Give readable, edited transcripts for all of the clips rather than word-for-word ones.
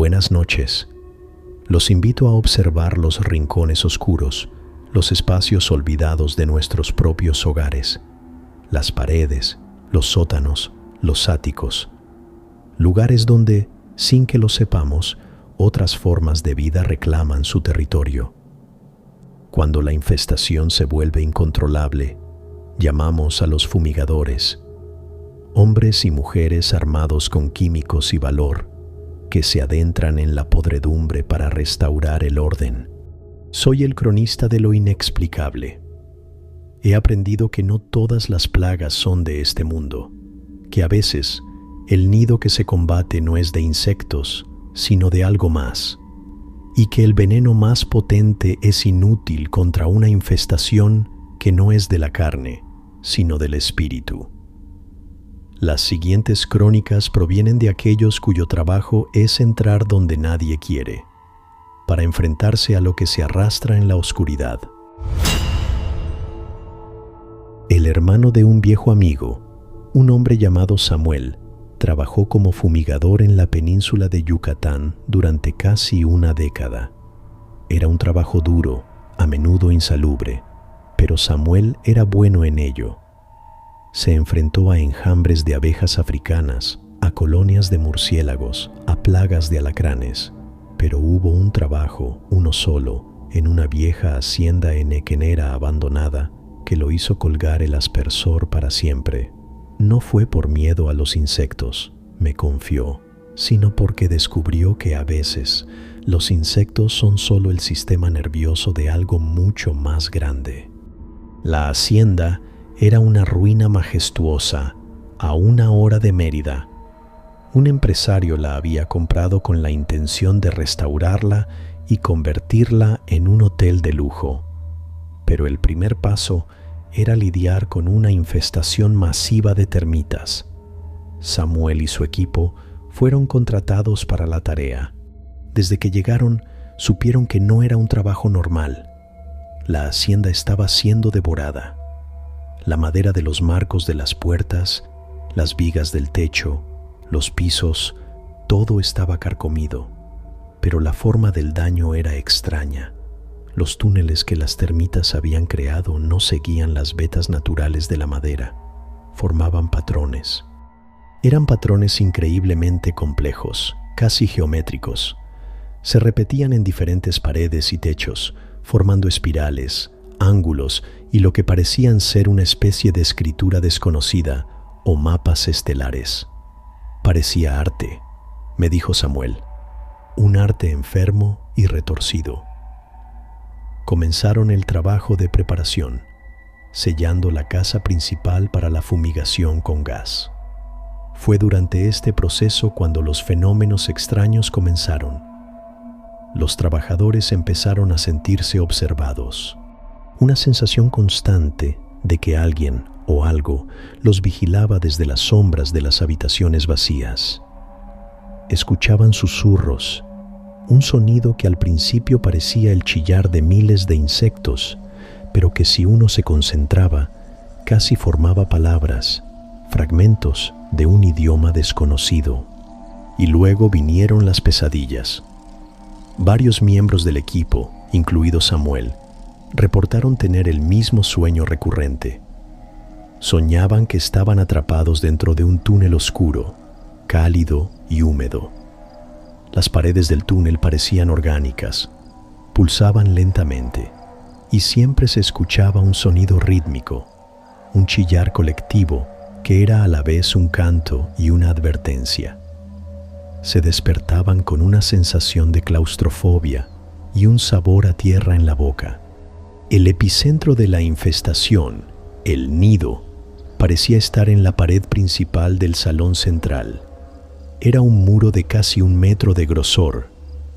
Buenas noches. Los invito a observar los rincones oscuros, los espacios olvidados de nuestros propios hogares, las paredes, los sótanos, los áticos, lugares donde, sin que lo sepamos, otras formas de vida reclaman su territorio. Cuando la infestación se vuelve incontrolable, llamamos a los fumigadores, hombres y mujeres armados con químicos y valor, que se adentran en la podredumbre para restaurar el orden. Soy el cronista de lo inexplicable. He aprendido que no todas las plagas son de este mundo, que a veces el nido que se combate no es de insectos, sino de algo más, y que el veneno más potente es inútil contra una infestación que no es de la carne, sino del espíritu. Las siguientes crónicas provienen de aquellos cuyo trabajo es entrar donde nadie quiere, para enfrentarse a lo que se arrastra en la oscuridad. El hermano de un viejo amigo, un hombre llamado Samuel, trabajó como fumigador en la península de Yucatán durante casi una década. Era un trabajo duro, a menudo insalubre, pero Samuel era bueno en ello. Se enfrentó a enjambres de abejas africanas, a colonias de murciélagos, a plagas de alacranes, pero hubo un trabajo, uno solo, en una vieja hacienda henequenera abandonada que lo hizo colgar el aspersor para siempre. No fue por miedo a los insectos, me confió, sino porque descubrió que a veces los insectos son solo el sistema nervioso de algo mucho más grande. La hacienda era una ruina majestuosa, a 1 hora de Mérida. Un empresario la había comprado con la intención de restaurarla y convertirla en un hotel de lujo. Pero el primer paso era lidiar con una infestación masiva de termitas. Samuel y su equipo fueron contratados para la tarea. Desde que llegaron, supieron que no era un trabajo normal. La hacienda estaba siendo devorada. La madera de los marcos de las puertas, las vigas del techo, los pisos, todo estaba carcomido, pero la forma del daño era extraña. Los túneles que las termitas habían creado no seguían las vetas naturales de la madera, formaban patrones. Eran patrones increíblemente complejos, casi geométricos. Se repetían en diferentes paredes y techos, formando espirales, ángulos y lo que parecían ser una especie de escritura desconocida o mapas estelares. Parecía arte, me dijo Samuel, un arte enfermo y retorcido. Comenzaron el trabajo de preparación, sellando la casa principal para la fumigación con gas. Fue durante este proceso cuando los fenómenos extraños comenzaron. Los trabajadores empezaron a sentirse observados. Una sensación constante de que alguien o algo los vigilaba desde las sombras de las habitaciones vacías. Escuchaban susurros, un sonido que al principio parecía el chillar de miles de insectos, pero que si uno se concentraba, casi formaba palabras, fragmentos de un idioma desconocido. Y luego vinieron las pesadillas. Varios miembros del equipo, incluido Samuel, reportaron tener el mismo sueño recurrente. Soñaban que estaban atrapados dentro de un túnel oscuro, cálido y húmedo. Las paredes del túnel parecían orgánicas, pulsaban lentamente, y siempre se escuchaba un sonido rítmico, un chillar colectivo que era a la vez un canto y una advertencia. Se despertaban con una sensación de claustrofobia y un sabor a tierra en la boca. El epicentro de la infestación, el nido, parecía estar en la pared principal del salón central. Era un muro de casi 1 metro de grosor,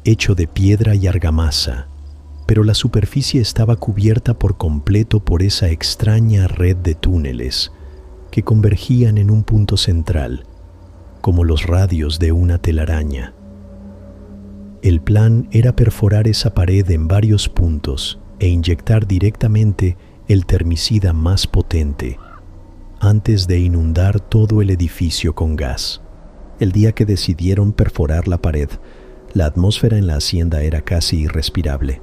hecho de piedra y argamasa, pero la superficie estaba cubierta por completo por esa extraña red de túneles que convergían en un punto central, como los radios de una telaraña. El plan era perforar esa pared en varios puntos e inyectar directamente el termicida más potente, antes de inundar todo el edificio con gas. El día que decidieron perforar la pared, La atmósfera en la hacienda era casi irrespirable.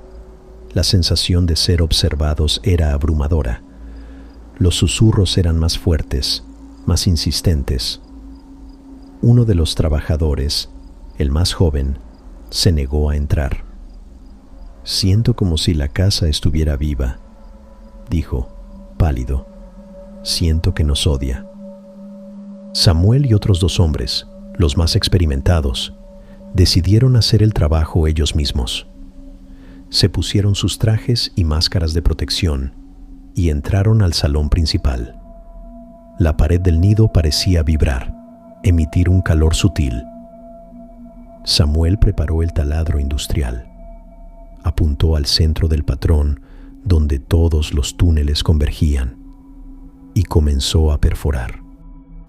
La sensación de ser observados era abrumadora. Los susurros eran más fuertes, más insistentes. Uno de los trabajadores, el más joven, se negó a entrar. «Siento como si la casa estuviera viva», dijo, pálido. «Siento que nos odia». Samuel y otros 2 hombres, los más experimentados, decidieron hacer el trabajo ellos mismos. Se pusieron sus trajes y máscaras de protección y entraron al salón principal. La pared del nido parecía vibrar, emitir un calor sutil. Samuel preparó el taladro industrial. Apuntó al centro del patrón, donde todos los túneles convergían, y comenzó a perforar.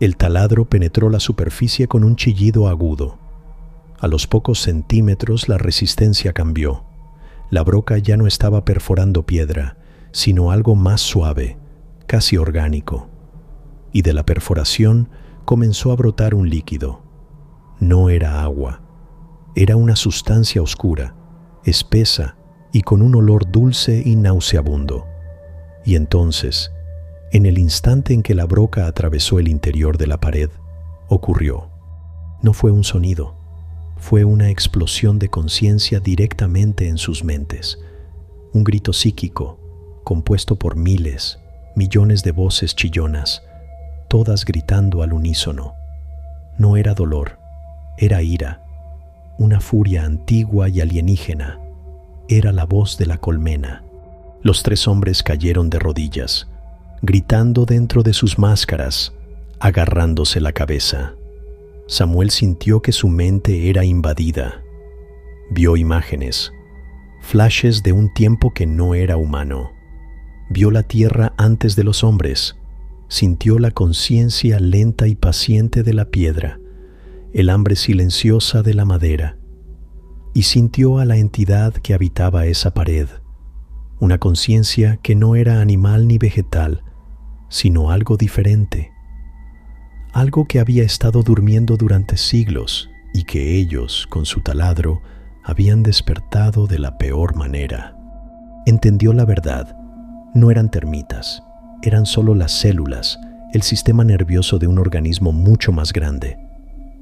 El taladro penetró la superficie con un chillido agudo. A los pocos centímetros la resistencia cambió. La broca ya no estaba perforando piedra, sino algo más suave, casi orgánico. Y de la perforación comenzó a brotar un líquido. No era agua. Era una sustancia oscura, espesa y con un olor dulce y nauseabundo. Y entonces, en el instante en que la broca atravesó el interior de la pared, ocurrió. No fue un sonido, fue una explosión de conciencia directamente en sus mentes. Un grito psíquico, compuesto por miles, millones de voces chillonas, todas gritando al unísono. No era dolor, era ira, una furia antigua y alienígena. Era la voz de la colmena. Los 3 hombres cayeron de rodillas, gritando dentro de sus máscaras, agarrándose la cabeza. Samuel sintió que su mente era invadida. Vio imágenes, flashes de un tiempo que no era humano. Vio la tierra antes de los hombres. Sintió la conciencia lenta y paciente de la piedra, el hambre silenciosa de la madera, y sintió a la entidad que habitaba esa pared, una conciencia que no era animal ni vegetal, sino algo diferente, algo que había estado durmiendo durante siglos y que ellos, con su taladro, habían despertado de la peor manera. Entendió la verdad. No eran termitas, eran solo las células, el sistema nervioso de un organismo mucho más grande,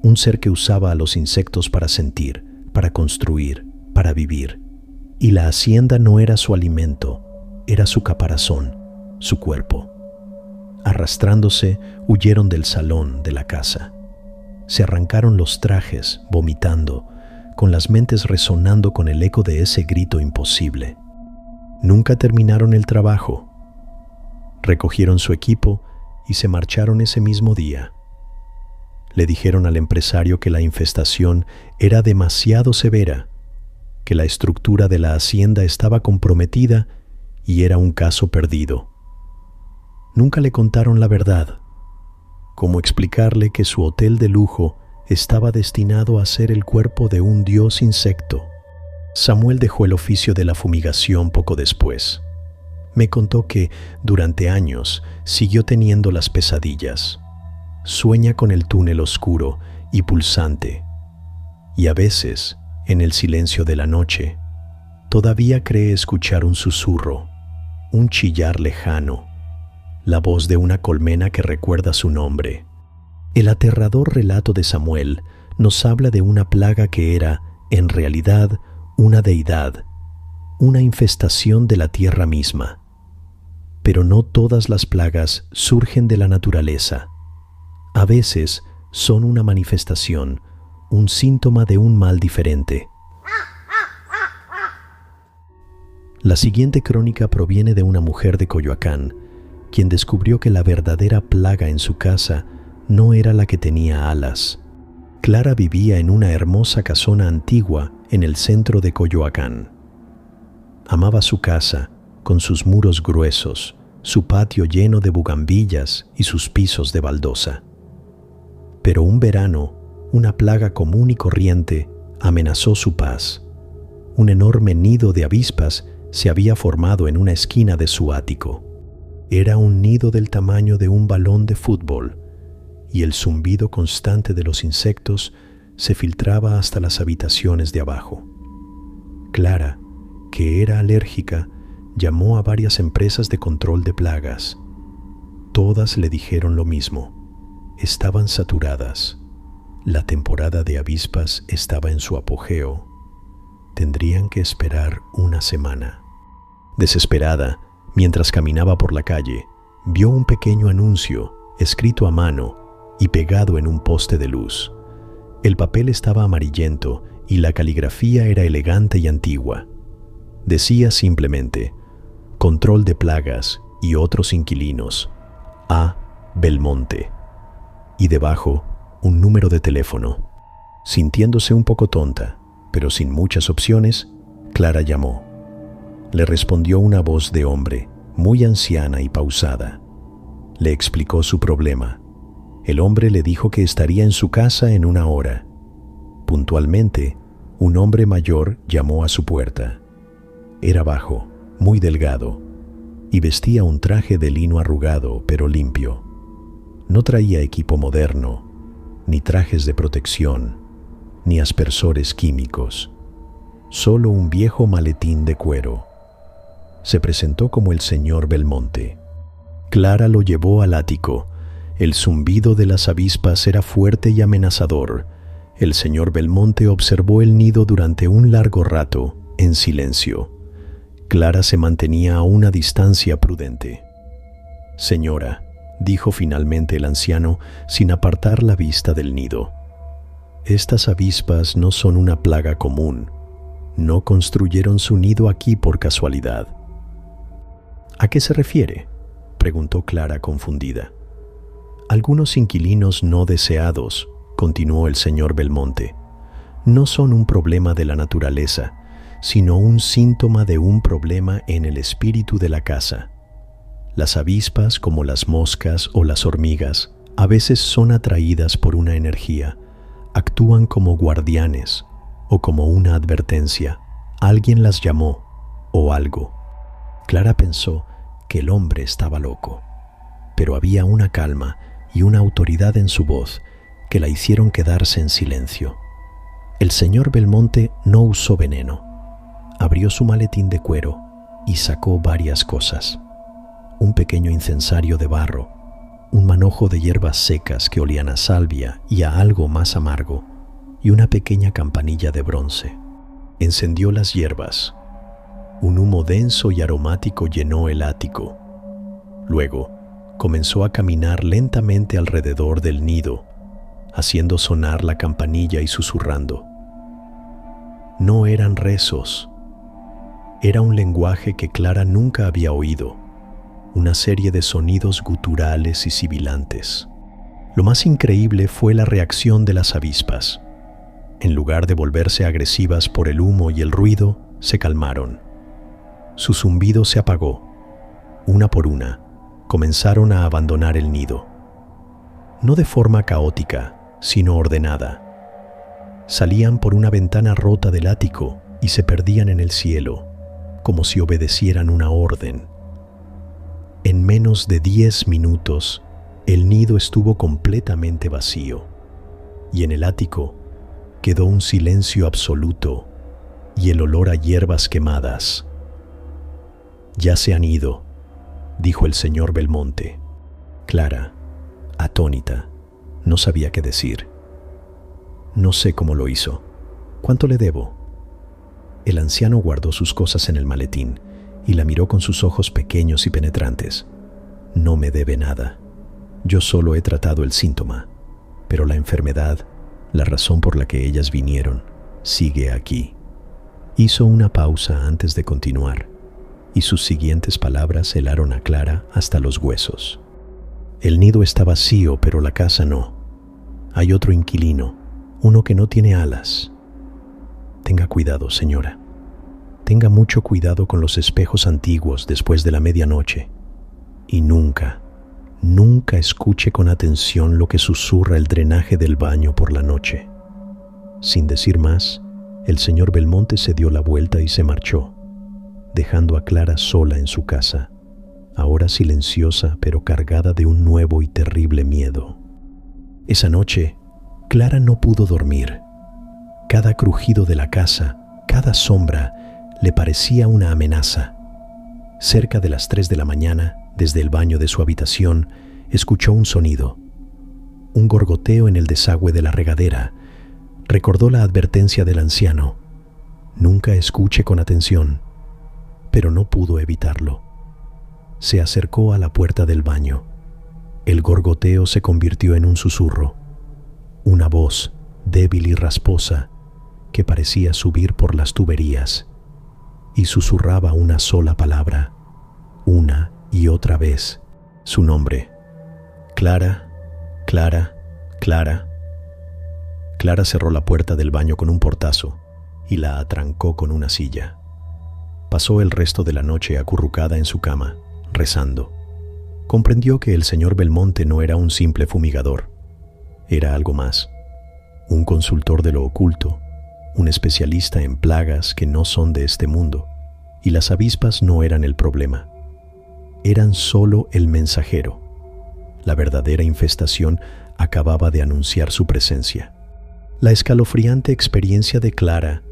un ser que usaba a los insectos para sentir, para construir, para vivir. Y la hacienda no era su alimento, era su caparazón, su cuerpo. Arrastrándose, huyeron del salón de la casa. Se arrancaron los trajes, vomitando, con las mentes resonando con el eco de ese grito imposible. Nunca terminaron el trabajo. Recogieron su equipo y se marcharon ese mismo día. Le dijeron al empresario que la infestación era demasiado severa, que la estructura de la hacienda estaba comprometida y era un caso perdido. Nunca le contaron la verdad. ¿Cómo explicarle que su hotel de lujo estaba destinado a ser el cuerpo de un dios insecto? Samuel dejó el oficio de la fumigación poco después. Me contó que, durante años, siguió teniendo las pesadillas. Sueña con el túnel oscuro y pulsante, y a veces, en el silencio de la noche, todavía cree escuchar un susurro, un chillar lejano, la voz de una colmena que recuerda su nombre. El aterrador relato de Samuel nos habla de una plaga que era, en realidad, una deidad, una infestación de la tierra misma. Pero no todas las plagas surgen de la naturaleza. A veces son una manifestación, un síntoma de un mal diferente. La siguiente crónica proviene de una mujer de Coyoacán, quien descubrió que la verdadera plaga en su casa no era la que tenía alas. Clara vivía en una hermosa casona antigua en el centro de Coyoacán. Amaba su casa, con sus muros gruesos, su patio lleno de bugambillas y sus pisos de baldosa. Pero un verano, una plaga común y corriente amenazó su paz. Un enorme nido de avispas se había formado en una esquina de su ático. Era un nido del tamaño de un balón de fútbol, y el zumbido constante de los insectos se filtraba hasta las habitaciones de abajo. Clara, que era alérgica, llamó a varias empresas de control de plagas. Todas le dijeron lo mismo. Estaban saturadas. La temporada de avispas estaba en su apogeo. Tendrían que esperar una semana. Desesperada, mientras caminaba por la calle, vio un pequeño anuncio, escrito a mano y pegado en un poste de luz. El papel estaba amarillento y la caligrafía era elegante y antigua. Decía simplemente: Control de plagas y otros inquilinos, A. Belmonte. Y debajo, un número de teléfono. Sintiéndose un poco tonta, pero sin muchas opciones, Clara llamó. Le respondió una voz de hombre, muy anciana y pausada. Le explicó su problema. El hombre le dijo que estaría en su casa en una hora. Puntualmente, un hombre mayor llamó a su puerta. Era bajo, muy delgado, y vestía un traje de lino arrugado pero limpio. No traía equipo moderno, ni trajes de protección, ni aspersores químicos. Solo un viejo maletín de cuero. Se presentó como el señor Belmonte. Clara lo llevó al ático. El zumbido de las avispas era fuerte y amenazador. El señor Belmonte observó el nido durante un largo rato, en silencio. Clara se mantenía a una distancia prudente. «Señora», dijo finalmente el anciano, sin apartar la vista del nido, «estas avispas no son una plaga común. No construyeron su nido aquí por casualidad». «¿A qué se refiere?», preguntó Clara confundida. «Algunos inquilinos no deseados», continuó el señor Belmonte, «no son un problema de la naturaleza, sino un síntoma de un problema en el espíritu de la casa. Las avispas, como las moscas o las hormigas, a veces son atraídas por una energía, actúan como guardianes o como una advertencia. Alguien las llamó o algo». Clara pensó que el hombre estaba loco, pero había una calma y una autoridad en su voz que la hicieron quedarse en silencio. El señor Belmonte no usó veneno. Abrió su maletín de cuero y sacó varias cosas. Un pequeño incensario de barro, un manojo de hierbas secas que olían a salvia y a algo más amargo, y una pequeña campanilla de bronce. Encendió las hierbas. Un humo denso y aromático llenó el ático. Luego, comenzó a caminar lentamente alrededor del nido, haciendo sonar la campanilla y susurrando. No eran rezos. Era un lenguaje que Clara nunca había oído, una serie de sonidos guturales y sibilantes. Lo más increíble fue la reacción de las avispas. En lugar de volverse agresivas por el humo y el ruido, se calmaron. Su zumbido se apagó. Una por una, comenzaron a abandonar el nido. No de forma caótica, sino ordenada. Salían por una ventana rota del ático y se perdían en el cielo, como si obedecieran una orden. En menos de 10 minutos, el nido estuvo completamente vacío, y en el ático quedó un silencio absoluto y el olor a hierbas quemadas. «Ya se han ido», dijo el señor Belmonte. Clara, atónita, no sabía qué decir. «No sé cómo lo hizo. ¿Cuánto le debo?». El anciano guardó sus cosas en el maletín y la miró con sus ojos pequeños y penetrantes. «No me debe nada. Yo solo he tratado el síntoma, pero la enfermedad, la razón por la que ellas vinieron, sigue aquí». Hizo una pausa antes de continuar, y sus siguientes palabras helaron a Clara hasta los huesos. «El nido está vacío, pero la casa no. Hay otro inquilino, uno que no tiene alas. Tenga cuidado, señora. Tenga mucho cuidado con los espejos antiguos después de la medianoche. Y nunca, nunca escuche con atención lo que susurra el drenaje del baño por la noche». Sin decir más, el señor Belmonte se dio la vuelta y se marchó, dejando a Clara sola en su casa, ahora silenciosa pero cargada de un nuevo y terrible miedo. Esa noche, Clara no pudo dormir. Cada crujido de la casa, cada sombra, le parecía una amenaza. Cerca de las 3 de la mañana, desde el baño de su habitación, escuchó un sonido. Un gorgoteo en el desagüe de la regadera. Recordó la advertencia del anciano: nunca escuche con atención, pero no pudo evitarlo. Se acercó a la puerta del baño. El gorgoteo se convirtió en un susurro. Una voz, débil y rasposa, que parecía subir por las tuberías, y susurraba una sola palabra, una y otra vez, su nombre: Clara, Clara, Clara. Clara cerró la puerta del baño con un portazo y la atrancó con una silla. Pasó el resto de la noche acurrucada en su cama, rezando. Comprendió que el señor Belmonte no era un simple fumigador. Era algo más. Un consultor de lo oculto, un especialista en plagas que no son de este mundo. Y las avispas no eran el problema. Eran solo el mensajero. La verdadera infestación acababa de anunciar su presencia. La escalofriante experiencia de Clara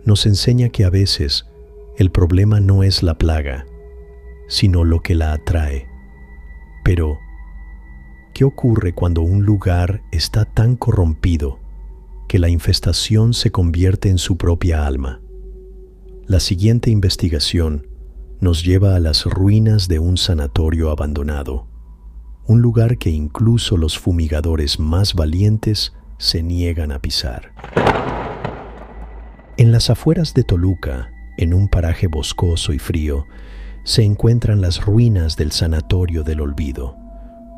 nos enseña que a veces el problema no es la plaga, sino lo que la atrae. Pero, ¿qué ocurre cuando un lugar está tan corrompido que la infestación se convierte en su propia alma? La siguiente investigación nos lleva a las ruinas de un sanatorio abandonado, un lugar que incluso los fumigadores más valientes se niegan a pisar. En las afueras de Toluca, en un paraje boscoso y frío, se encuentran las ruinas del Sanatorio del Olvido,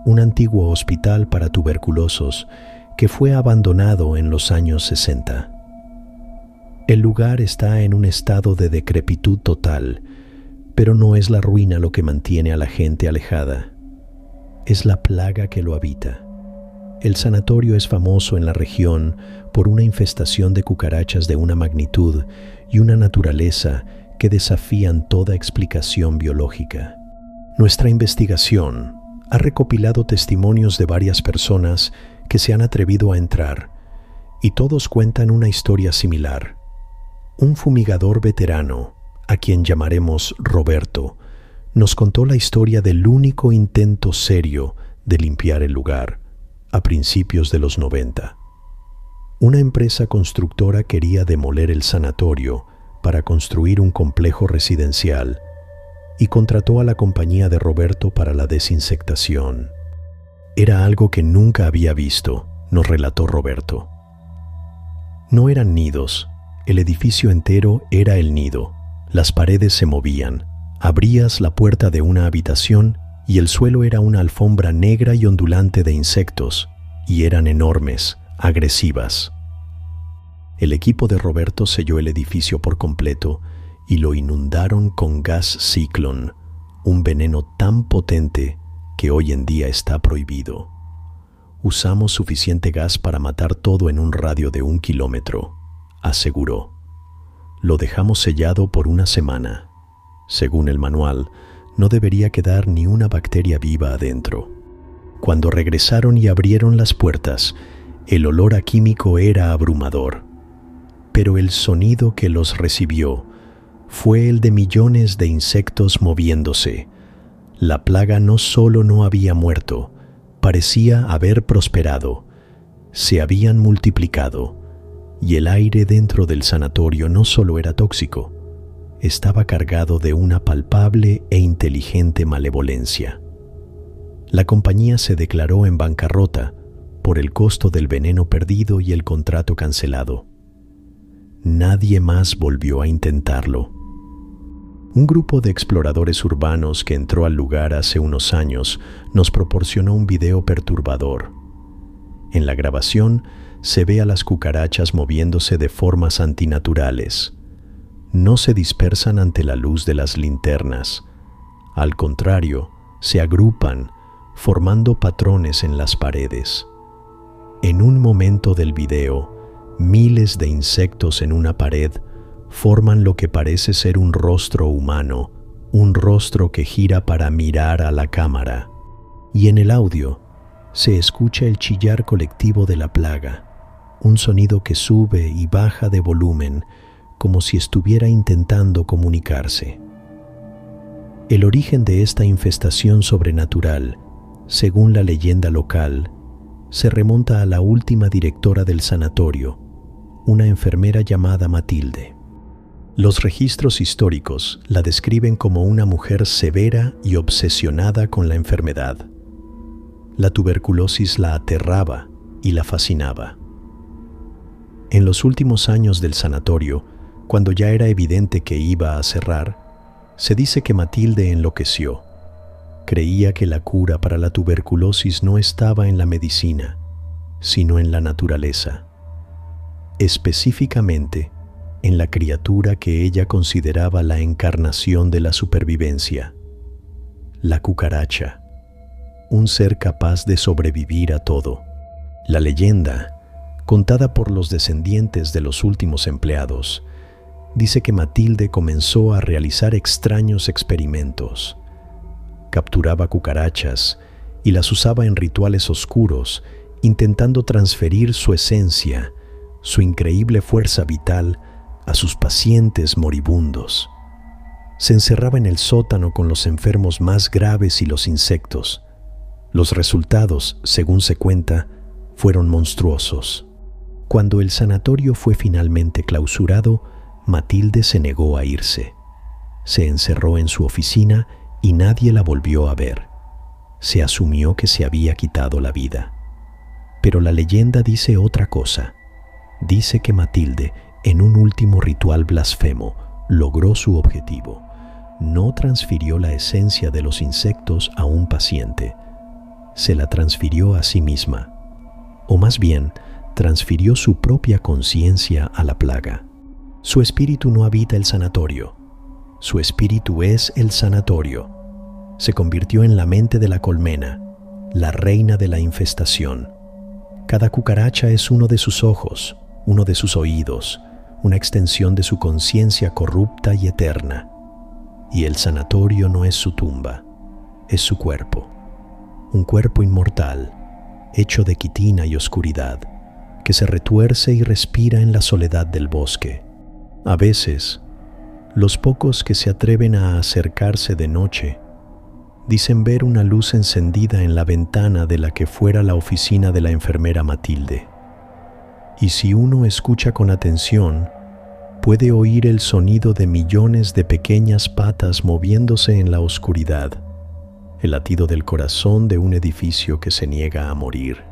un antiguo hospital para tuberculosos que fue abandonado en los años 60. El lugar está en un estado de decrepitud total, pero no es la ruina lo que mantiene a la gente alejada. Es la plaga que lo habita. El sanatorio es famoso en la región por una infestación de cucarachas de una magnitud y una naturaleza que desafían toda explicación biológica. Nuestra investigación ha recopilado testimonios de varias personas que se han atrevido a entrar, y todos cuentan una historia similar. Un fumigador veterano, a quien llamaremos Roberto, nos contó la historia del único intento serio de limpiar el lugar, a principios de los 90. Una empresa constructora quería demoler el sanatorio para construir un complejo residencial y contrató a la compañía de Roberto para la desinsectación. Era algo que nunca había visto, nos relató Roberto. No eran nidos, el edificio entero era el nido. Las paredes se movían, abrías la puerta de una habitación y el suelo era una alfombra negra y ondulante de insectos, y eran enormes, agresivas. El equipo de Roberto selló el edificio por completo y lo inundaron con gas Ciclón, un veneno tan potente que hoy en día está prohibido. Usamos suficiente gas para matar todo en un radio de 1 kilómetro, aseguró. Lo dejamos sellado por 1 semana. Según el manual, no debería quedar ni una bacteria viva adentro. Cuando regresaron y abrieron las puertas, el olor a químico era abrumador. Pero el sonido que los recibió fue el de millones de insectos moviéndose. La plaga no solo no había muerto, parecía haber prosperado. Se habían multiplicado, y el aire dentro del sanatorio no solo era tóxico, estaba cargado de una palpable e inteligente malevolencia. La compañía se declaró en bancarrota por el costo del veneno perdido y el contrato cancelado. Nadie más volvió a intentarlo. Un grupo de exploradores urbanos que entró al lugar hace unos años nos proporcionó un video perturbador. En la grabación se ve a las cucarachas moviéndose de formas antinaturales. No se dispersan ante la luz de las linternas. Al contrario, se agrupan, formando patrones en las paredes. En un momento del video, miles de insectos en una pared forman lo que parece ser un rostro humano, un rostro que gira para mirar a la cámara. Y en el audio se escucha el chillar colectivo de la plaga, un sonido que sube y baja de volumen como si estuviera intentando comunicarse. El origen de esta infestación sobrenatural, según la leyenda local, se remonta a la última directora del sanatorio, una enfermera llamada Matilde. Los registros históricos la describen como una mujer severa y obsesionada con la enfermedad. La tuberculosis la aterraba y la fascinaba. En los últimos años del sanatorio, cuando ya era evidente que iba a cerrar, se dice que Matilde enloqueció. Creía que la cura para la tuberculosis no estaba en la medicina, sino en la naturaleza. Específicamente, en la criatura que ella consideraba la encarnación de la supervivencia, la cucaracha, un ser capaz de sobrevivir a todo. La leyenda, contada por los descendientes de los últimos empleados, dice que Matilde comenzó a realizar extraños experimentos. Capturaba cucarachas y las usaba en rituales oscuros, intentando transferir su esencia, su increíble fuerza vital, a sus pacientes moribundos. Se encerraba en el sótano con los enfermos más graves y los insectos. Los resultados, según se cuenta, fueron monstruosos. Cuando el sanatorio fue finalmente clausurado, Matilde se negó a irse. Se encerró en su oficina y nadie la volvió a ver. Se asumió que se había quitado la vida. Pero la leyenda dice otra cosa. Dice que Matilde, en un último ritual blasfemo, logró su objetivo. No transfirió la esencia de los insectos a un paciente. Se la transfirió a sí misma. O más bien, transfirió su propia conciencia a la plaga. Su espíritu no habita el sanatorio. Su espíritu es el sanatorio. Se convirtió en la mente de la colmena, la reina de la infestación. Cada cucaracha es uno de sus ojos, uno de sus oídos, una extensión de su conciencia corrupta y eterna. Y el sanatorio no es su tumba, es su cuerpo. Un cuerpo inmortal, hecho de quitina y oscuridad, que se retuerce y respira en la soledad del bosque. A veces, los pocos que se atreven a acercarse de noche dicen ver una luz encendida en la ventana de la que fuera la oficina de la enfermera Matilde. Y si uno escucha con atención, puede oír el sonido de millones de pequeñas patas moviéndose en la oscuridad, el latido del corazón de un edificio que se niega a morir.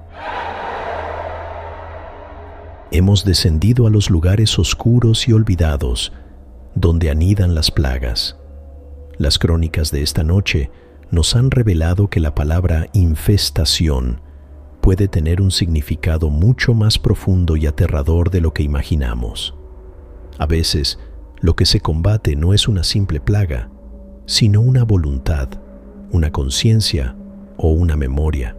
Hemos descendido a los lugares oscuros y olvidados, donde anidan las plagas. Las crónicas de esta noche nos han revelado que la palabra infestación puede tener un significado mucho más profundo y aterrador de lo que imaginamos. A veces, lo que se combate no es una simple plaga, sino una voluntad, una conciencia o una memoria.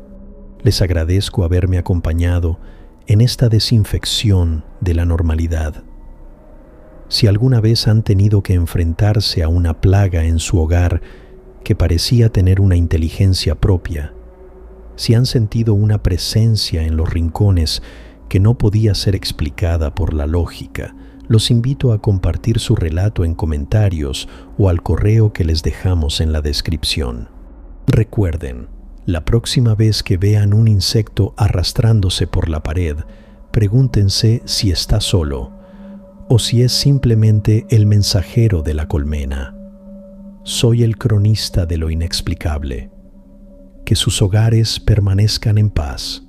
Les agradezco haberme acompañado en esta desinfección de la normalidad. Si alguna vez han tenido que enfrentarse a una plaga en su hogar que parecía tener una inteligencia propia, si han sentido una presencia en los rincones que no podía ser explicada por la lógica, los invito a compartir su relato en comentarios o al correo que les dejamos en la descripción. Recuerden, la próxima vez que vean un insecto arrastrándose por la pared, pregúntense si está solo o si es simplemente el mensajero de la colmena. Soy el cronista de lo inexplicable. Que sus hogares permanezcan en paz.